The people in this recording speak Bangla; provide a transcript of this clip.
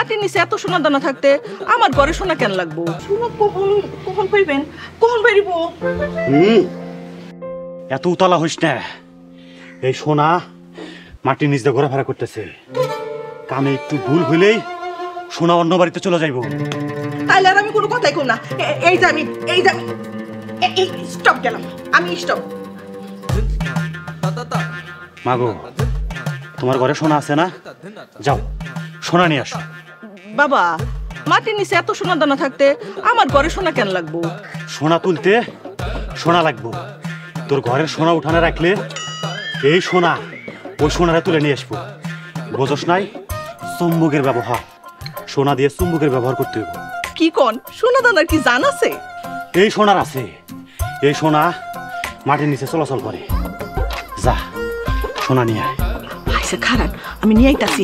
মাটির নিচে এত সোনা দানা থাকতে আমার ঘরে সোনা কেন লাগবো? সোনা কখন কখন পাইবেন, কখন পাইব? এত উতলা হইস না। এই সোনা মাটির নিচ দিয়ে ঘোরাফেরা করতেছে, কামে একটু ভুল হইলেই সোনা অন্য বাড়িতে চলে যাইব। তাইলে আর আমি কোনো কথাই কম না। এই যে আমি স্টপ গেলাম, আমি স্টপ। মাগো, তোমার ঘরে সোনা আছে না? যাও সোনা নিয়ে আসো। বাবা, মাটির নিচে এত সোনা দানা থাকতে আমার ঘরে সোনা কেন লাগবো? সোনা তুলতে সোনা লাগবো। তোর ঘরের সোনা উঠানে রাখলে এই সোনা ওই সোনারে তুলে নিয়ে আসবো। বোঝস নাই? চুম্বকের ব্যবহার, সোনা দিয়ে চুম্বকের ব্যবহার করতে হইব। কি কোন? সোনা দানার কি জান আছে? এই সোনার আছে। এই সোনা মাটির নিচে চলাচল করে। যা সোনা নিয়ে আয়। আচ্ছা খারাপ, আমি নিয়ে আইতাছি।